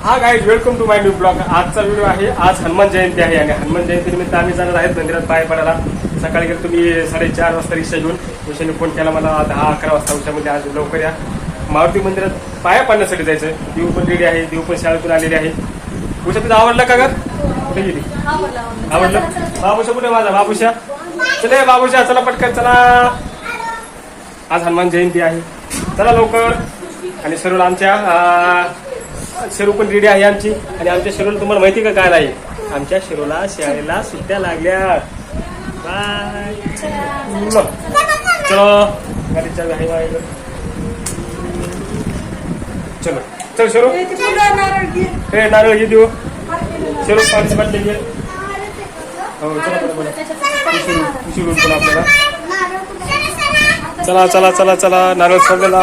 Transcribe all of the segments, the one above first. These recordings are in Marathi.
हा guys, welcome to my new blog. आजचा व्हिडिओ आहे. आज हनुमान जयंती आहे आणि हनुमान जयंती निमित्त आम्ही जाणार आहेत मंदिरात पाय पडायला. सकाळी गेलो तुम्ही 4:30 वाजता रिक्षा घेऊन. उशाने फोन केला मला 10-11 वाजता. उशामध्ये आज लवकर या, मारुती मंदिरात पाया पाडण्यासाठी जायचं. देव पण रेडी आहे, देव पण शाळेतून आलेली आहे. उषा तुझं आवडलं का ग? कुठे गेली? आवडलं. बाबूशा कुठे माझा? बाबूशा चले, बाबूशा चला पटकन चला. आज हनुमान जयंती आहे, चला लवकर. आणि सर्व आमच्या शेरू पण रेडी आहे आमची. आणि आमच्या शेरूला तुम्हाला माहिती का काय नाही, आमच्या शेरूला शाळेला सुट्ट्या लागल्या. बाय. चलो गाडीच्या आहे माझ्याकडे. चलो चल शेरू. हे नारळ घे देऊ. शेरू पाणी बाटली घे. हो चला उशीर होईल पण आपल्याला. चला चला चला चला. नारळ सोडलेला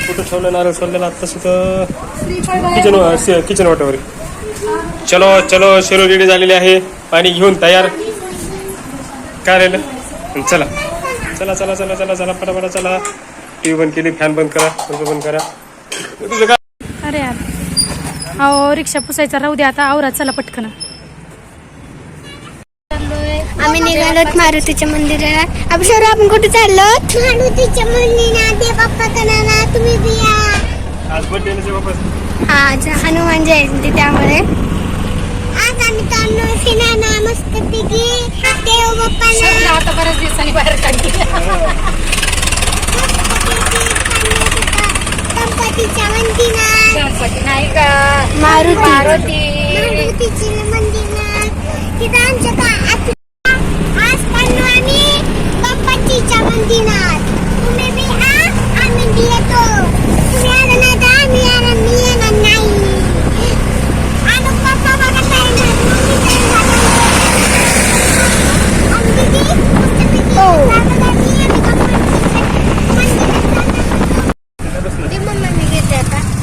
कुठं ठेवलं? नारळ सोडलेला आत्ताच किचन वाटावर. चलो चलो, शेरू रेडी झालेले आहे, पाणी घेऊन तयार. काय राहिलं? चला चला चला चला चला चला पटापटा चला. टीव्ही बंद केली, फॅन बंद करा, पंखा बंद करा. तुझं काय? अरे यार, अहो रिक्षा पुसायचा राहू द्या आता. आवरा चला पटकन. आम्ही निघालोत मारुतीच्या मंदिरात. अभिषेक आपण कुठे चाललो? मारुतीच्या मंदिरात. बाप्पा कनाला तुम्ही बिया. आज बर्थडे आहे बाप्पा. आज हनुमान जयंती, त्यामुळे आज आम्ही चाललो फिरायला मस्त पैकी देव बाप्पाला. आता बऱ्याच दिवसांनी बाहेर काढली. गणपतीच्या मंदिरात नाही का? मारुतीच्या मंदिरात. तिथं आमच्या का आज चाललो आम्ही गणपतीच्या मंदिरात. तुम्ही बी या, आम्ही बी येतो. तुम्ही आला नाही तर आम्ही येणार नाही. आणि पप्पा बघा काय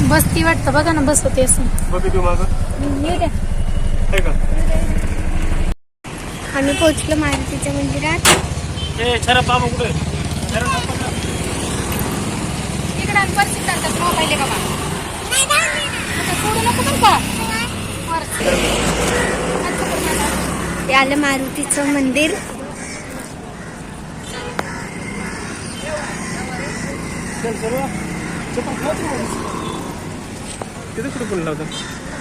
बस ती वाटतं बघा ना, बस होते असं. आम्ही पोहोचलो मारुतीच्या मंदिरात. ते आलं मारुतीचं मंदिर. तिथे कुठे बोलला होता?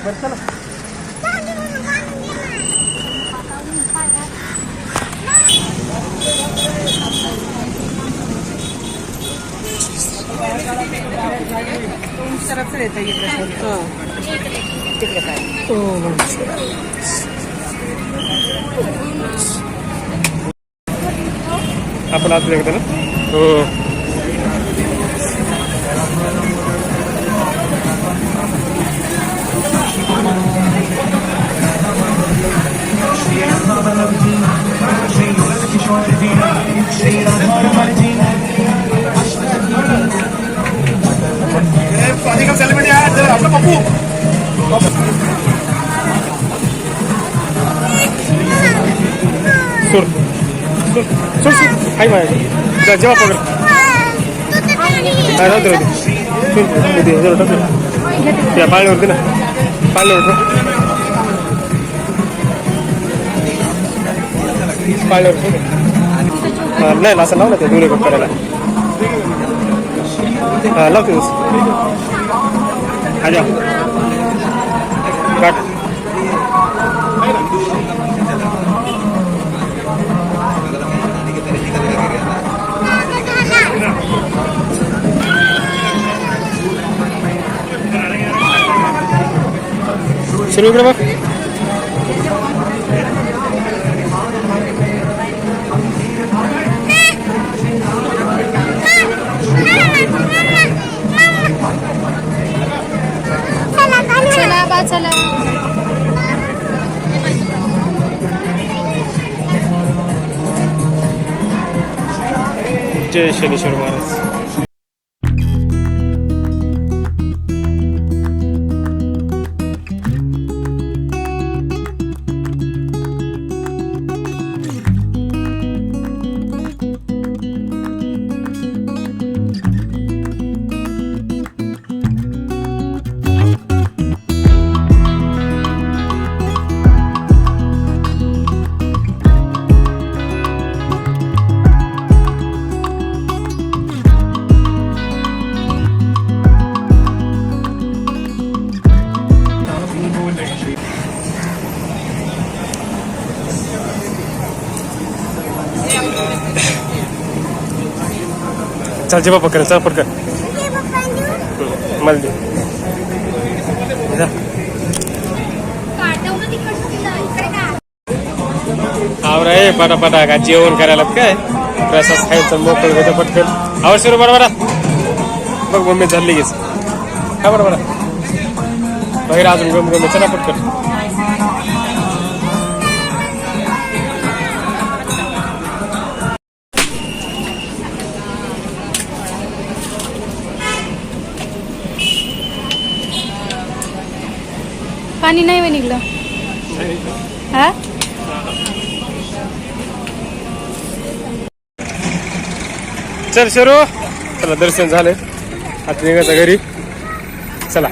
बरं चला. आपण आत एकदा ना. हो हाय माझ्या जेव्हा पकड काय राहतो त्या पाळण्यावरती ना, पाळण्यावर नाही असं लाव ना ते दोन्ही करायला. हा लावते हा जा काट. सुरू इकडे बघ. चला बा चला. जय शनीश्वर महाराज. चल जेव्हा पकड चल पटकन हे पप्पा देऊ मला दे जा. काढतो तिकडे का आवरा आहे पटापटा का जेवण करायला काय प्रसाद खायचं मोकळं होतं पटकन आवश्यक बरोबर बघ मम्मी झाली गेच का बरोबर बाहेर अजून गम गम चला पटकन पाणी नाही वे निघलं हा चल शरू चला दर्शन झालं आता निघायचं घरी चला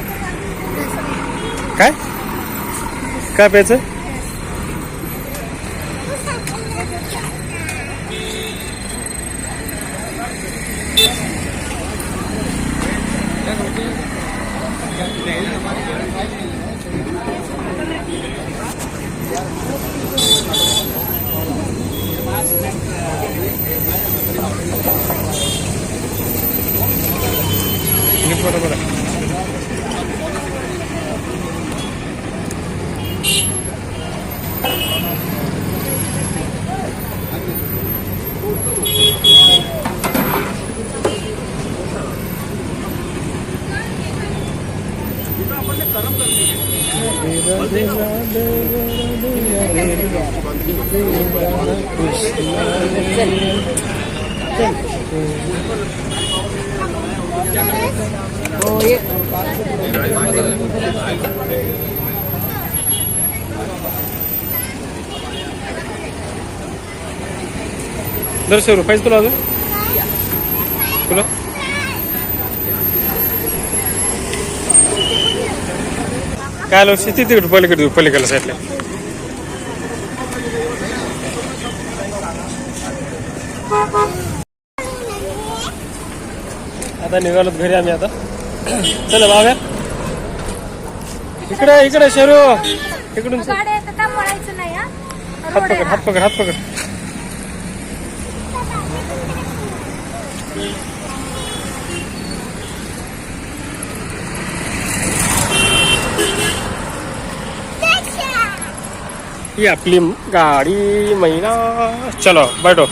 काय काय प्यायचं बरोबर दर्शन रुपयाच तुला अजून तुला काय लोक शेती तिकडे पलीकडे पलीकडल्या साईडला आता निघालोत घरी आम्ही आता चला बाबा इकडे इकडे शरू इकडून गाड्या येतं का पडायचं नाही हा हात पकड हात पकड हात पकड ही आपली गाडी महिना चलो बैठो